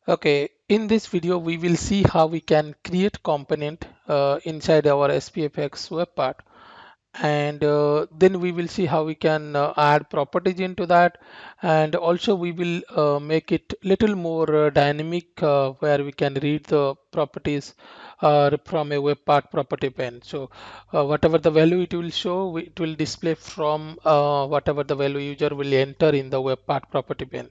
Okay, in this video we will see how we can create component inside our SPFx web part, and then we will see how we can add properties into that, and also we will make it little more dynamic, where we can read the properties from a web part property pane. So whatever the value it will show, it will display from whatever the value user will enter in the web part property pane.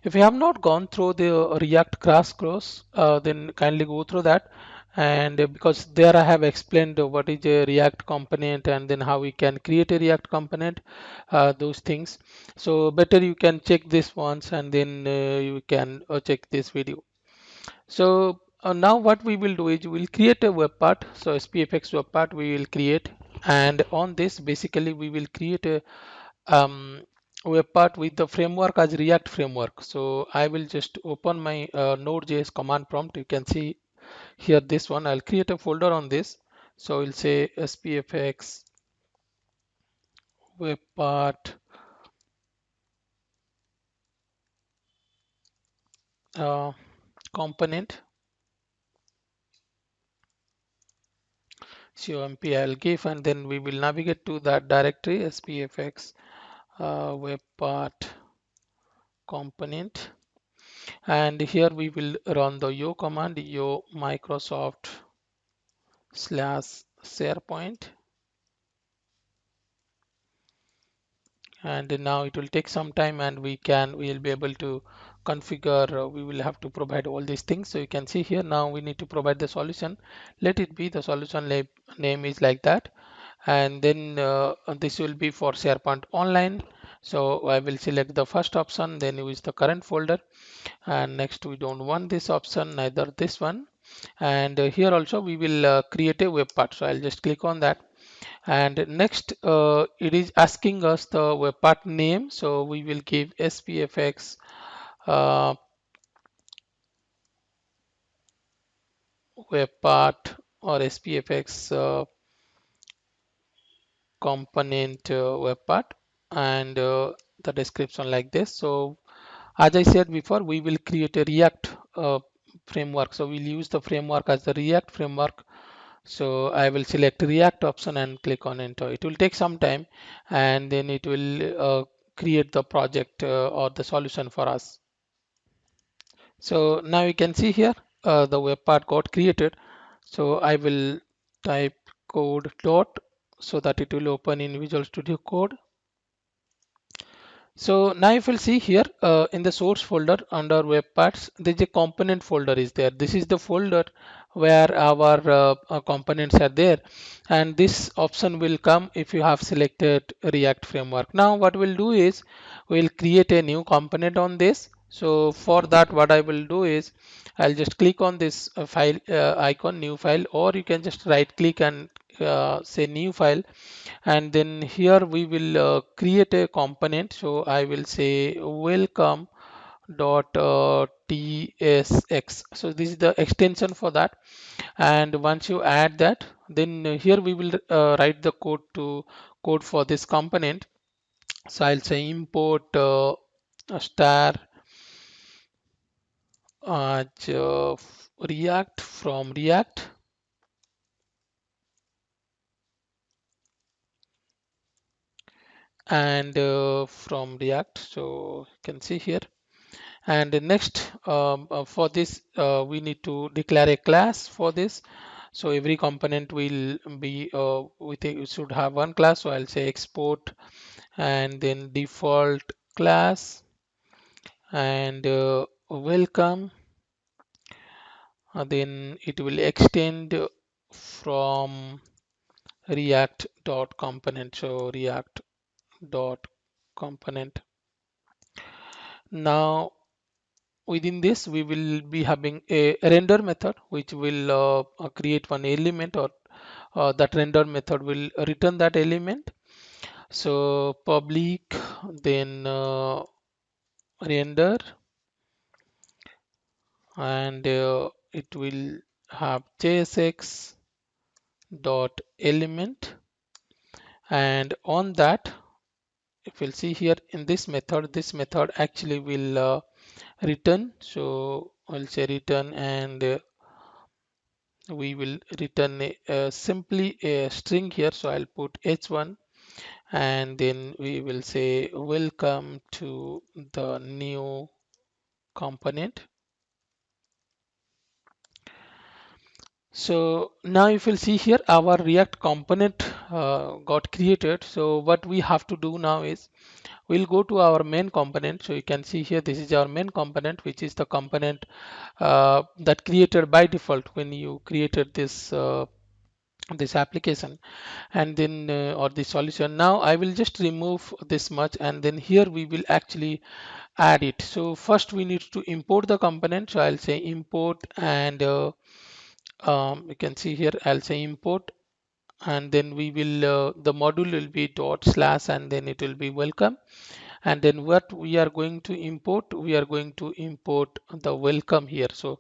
If you have not gone through the React crash course, then kindly go through that. And because there I have explained what is a React component and then how we can create a React component, those things. So better you can check this once, and then you can check this video. So now what we will do is we will create a web part. So SPFX web part we will create, and on this basically we will create a web part with the framework as React framework. So I will just open my Node.js command prompt. You can see here this one. I'll create a folder on this. So we'll say SPFX web part uh, component comp I'll give, and then we will navigate to that directory SPFX web part component, and here we will run the yo command, yo Microsoft / SharePoint, and now it will take some time, and we will be able to configure. We will have to provide all these things. So you can see here now we need to provide the solution. Let it be the solution name is like that, and then this will be for SharePoint Online. So I will select the first option, then use the current folder, and next we don't want this option, neither this one. And here also we will create a web part. So I'll just click on that, and next it is asking us the web part name. So we will give SPFX uh, web part or SPFX component web part, and the description like this. So as I said before, we will create a React framework. So we'll use the framework as the React framework. So I will select React option and click on enter. It will take some time, and then it will create the project or the solution for us. So now you can see here the web part got created. So I will type code dot so that it will open in Visual Studio Code. So now if you'll see here in the source folder under web parts, there's a component folder is there. This is the folder where our components are there, and this option will come if you have selected React framework. Now what we'll do is we'll create a new component on this. So for that, what I will do is I'll just click on this file icon, new file, or you can just right click and say new file, and then here we will create a component. So I will say welcome dot tsx. So this is the extension for that, and once you add that, then here we will write the code for this component. So I'll say import star React from React, and from React. So you can see here. And next, for this, we need to declare a class for this. So every component will be we should have one class. So I'll say export and then default class, and welcome. Then it will extend from React dot component. So React dot component. Now within this we will be having a render method which will create one element, or that render method will return that element. So public, then render, and it will have jsx dot element, and on that, if you'll see here in this method actually will return. So we'll say return, and we will return simply a string here. So I'll put h1, and then we will say welcome to the new component. So now if you'll see here, our React component got created. So what we have to do now is we'll go to our main component. So you can see here, this is our main component, which is the component that created by default when you created this application, and then or the solution. Now I will just remove this much, and then here we will actually add it. So first we need to import the component. So I'll say import, and you can see here I'll say import, and then we will the module will be dot slash, and then it will be welcome. And then what we are going to import, we are going to import the welcome here. So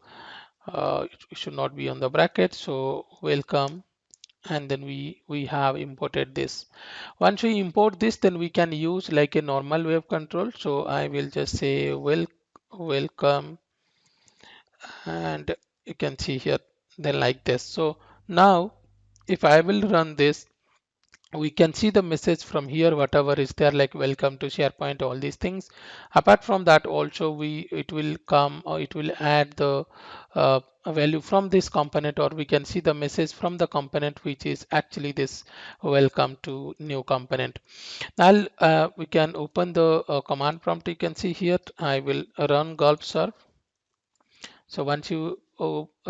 it should not be on the bracket, so welcome, and then we have imported this. Once we import this, then we can use like a normal web control. So I will just say welcome, and you can see here then like this. So now if I will run this, we can see the message from here, whatever is there, like welcome to SharePoint, all these things. Apart from that also, it will come, or it will add the value from this component, or we can see the message from the component, which is actually this welcome to new component. Now we can open the command prompt. You can see here I will run gulp serve. So once you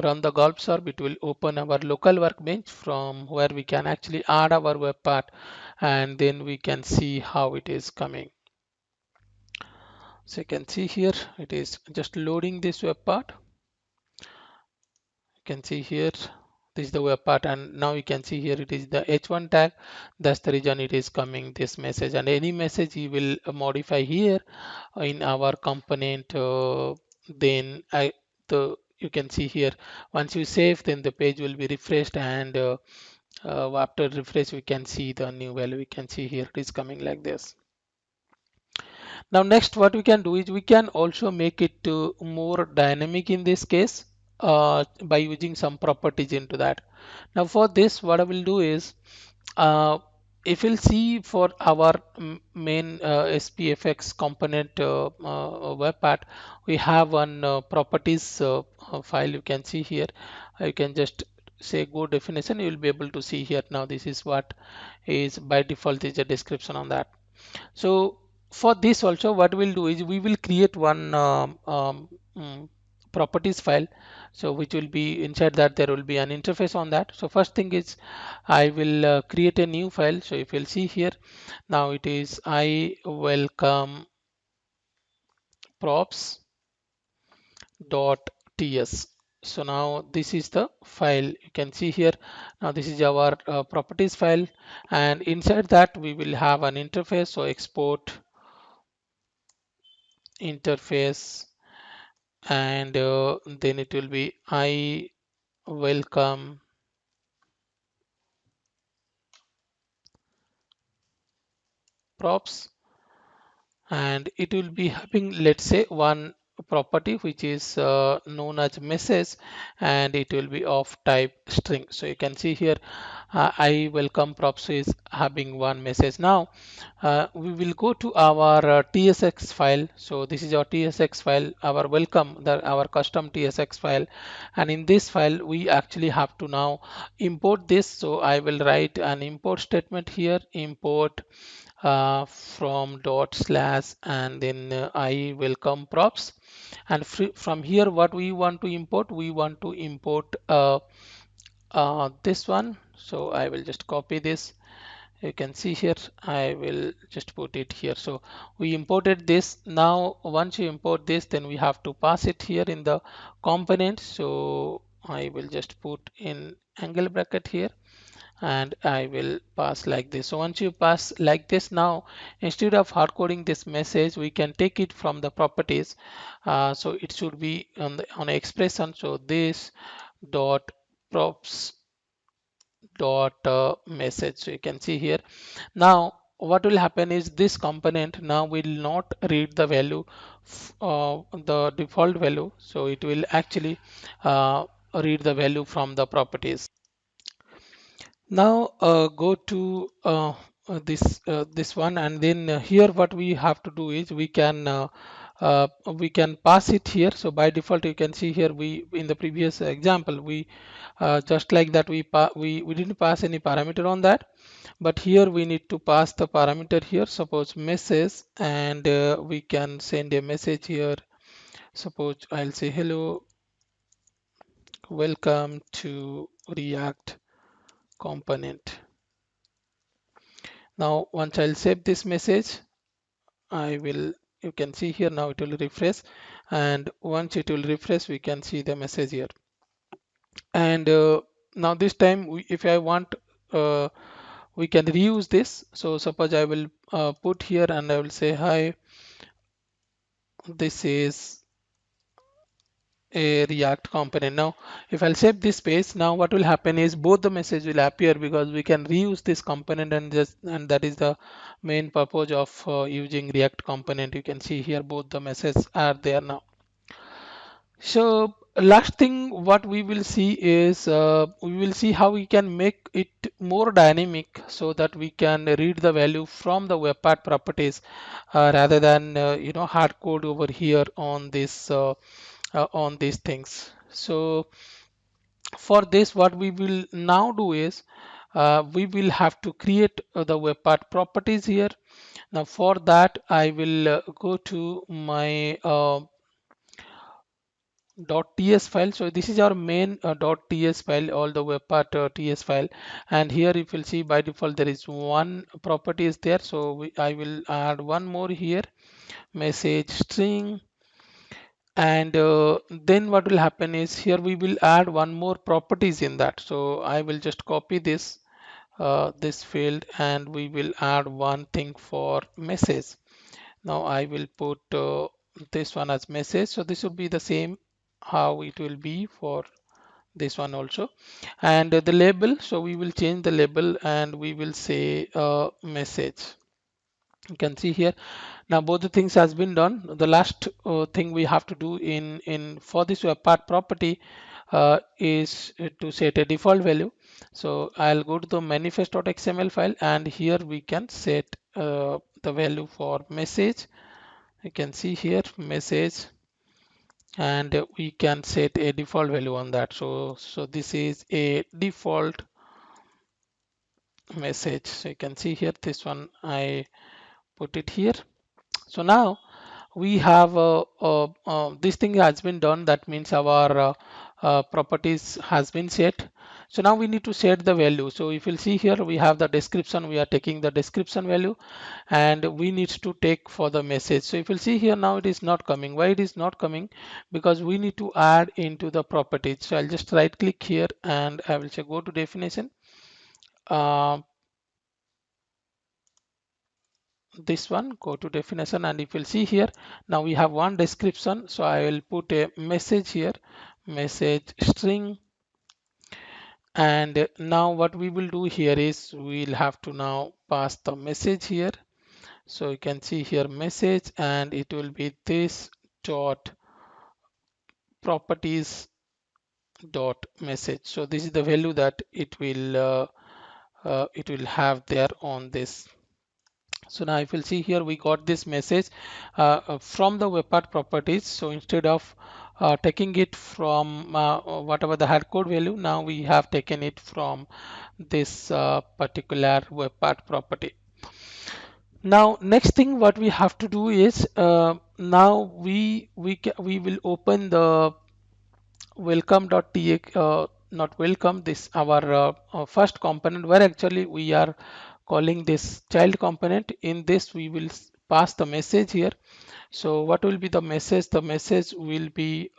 run the gulp serve, it will open our local workbench from where we can actually add our web part, and then we can see how it is coming. So you can see here it is just loading this web part. You can see here this is the web part, and now you can see here it is the h1 tag. That's the reason it is coming this message, and any message you will modify here in our component, then you can see here once you save, then the page will be refreshed, and after refresh we can see the new value. We can see here it is coming like this. Now next what we can do is we can also make it more dynamic in this case by using some properties into that. Now for this, what I will do is if you'll see for our main SPFx component web part, we have one properties file. You can see here. You can just say go definition. You will be able to see here. Now this is what is by default is a description on that. So for this also, what we'll do is we will create one properties file. So which will be inside that there will be an interface on that. So first thing is I will create a new file. So if you'll see here, now it is I welcome props dot ts. So now this is the file. You can see here, now this is our properties file, and inside that we will have an interface. So export interface, and then it will be I welcome props, and it will be having, let's say, one property which is known as message, and it will be of type string. So you can see here I welcome props is having one message. Now we will go to our tsx file. So this is our tsx file, our welcome, our custom tsx file, and in this file we actually have to now import this. So I will write an import statement here, import from dot slash, and then I welcome props, and from here what we want to import, we want to import this one. So I will just copy this. You can see here I will just put it here. So we imported this. Now once you import this, then we have to pass it here in the component. So I will just put in angle bracket here, and I will pass like this. So once you pass like this, now instead of hard coding this message, we can take it from the properties. So it should be on the on expression. So this dot props dot message. So you can see here now what will happen is this component now will not read the value, the default value. So it will actually read the value from the properties. Now go to this one, and then here what we have to do is we can pass it here. So by default, you can see here, we in the previous example, we just like that we didn't pass any parameter on that, but here we need to pass the parameter here. Suppose message, and we can send a message here. Suppose I'll say hello, welcome to React component. Now once I'll save this message, I will, you can see here, now it will refresh, and once it will refresh, we can see the message here. And now this time if I want, we can reuse this. So suppose I will put here, and I will say hi, this is a React component. Now if I'll save this page, now what will happen is both the message will appear, because we can reuse this component, and that is the main purpose of using React component. You can see here both the messages are there now. So last thing what we will see is we will see how we can make it more dynamic, so that we can read the value from the web part properties, rather than hard code over here on this on these things. So for this, what we will now do is we will have to create the web part properties here. Now for that, I will go to my .ts file. So this is our main .ts file, all the web part ts file, and here if you'll see, by default there is one property is there. So I will add one more here, message string. And then what will happen is here we will add one more properties in that. So I will just copy this this field, and we will add one thing for message. Now I will put this one as message. So this will be the same how it will be for this one also. And the label, so we will change the label, and we will say message. You can see here, now both the things has been done. The last thing we have to do in for this web part property is to set a default value. So I'll go to the manifest.xml file, and here we can set the value for message. You can see here message, and we can set a default value on that. So this is a default message. So you can see here, this one I put it here. So now we have this thing has been done. That means our properties has been set. So now we need to set the value. So if you'll see here, we have the description. We are taking the description value, and we need to take for the message. So if you'll see here, now it is not coming. Why it is not coming? Because we need to add into the properties. So I'll just right click here, and I will say go to definition. Uh, this one, go to definition, and if you'll see here, now we have one description. So I will put a message here, message string. And now what we will do here is we'll have to now pass the message here. So you can see here message, and it will be this dot properties dot message. So this is the value that it will have there on this. So now if you'll see here, we got this message from the web part properties. So instead of taking it from whatever the hard code value, now we have taken it from this particular web part property. Now next thing what we have to do is now we will open the welcome.tx not welcome, this our first component, where actually we are calling this child component. In this we will pass the message here. So what will be the message? The message will be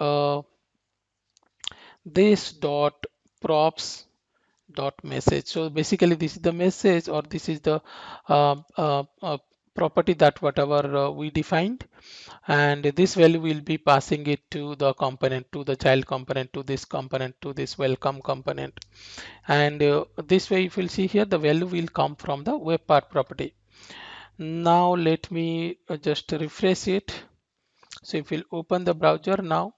this dot props dot message. So basically this is the message, or this is the uh, uh, uh, property that whatever we defined, and this value will be passing it to the component, to the child component, to this component, to this welcome component. And this way, if you'll see here, the value will come from the web part property. Now let me just refresh it. So if we'll open the browser now,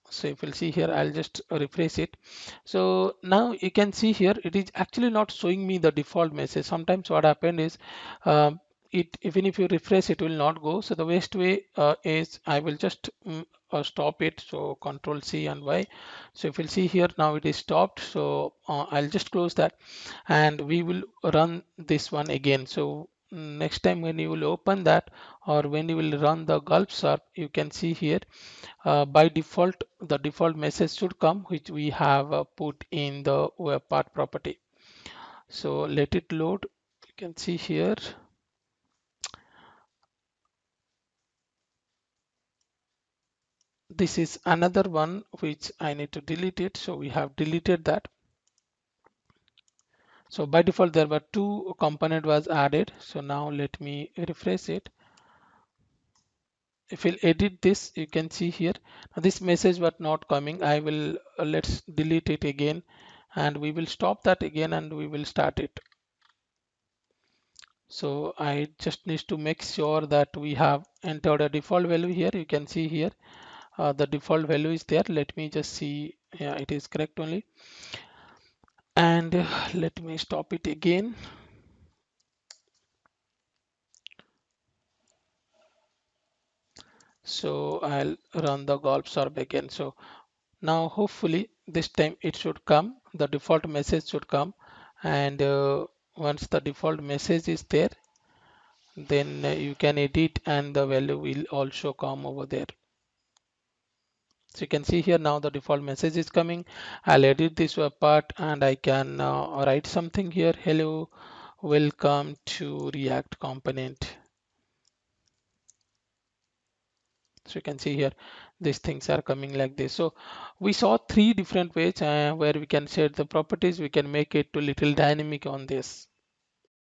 so if you'll see here, I'll just refresh it. So now you can see here, it is actually not showing me the default message. Sometimes what happened is it, even if you refresh, it will not go. So the best way is I will just stop it. So Control C and Y. So if you'll see here, now it is stopped. So I'll just close that and we will run this one again. So next time when you will open that, or when you will run the gulp serve, you can see here by default the default message should come, which we have put in the web part property. So let it load. You can see here, this is another one which I need to delete it, so we have deleted that. So by default there were two component was added. So now let me refresh it. If we'll edit this, you can see here, now this message was not coming. I will let's delete it again, and we will stop that again and we will start it. So I just need to make sure that we have entered a default value here. You can see here the default value is there. Let me just see. Yeah, it is correct only. And let me stop it again. So I'll run the golf serve again. So now hopefully this time it should come. The default message should come. And once the default message is there, then you can edit and the value will also come over there. So you can see here now the default message is coming. I'll edit this web part and I can write something here. Hello, welcome to React component. So you can see here these things are coming like this. So we saw three different ways where we can set the properties. We can make it to little dynamic on this.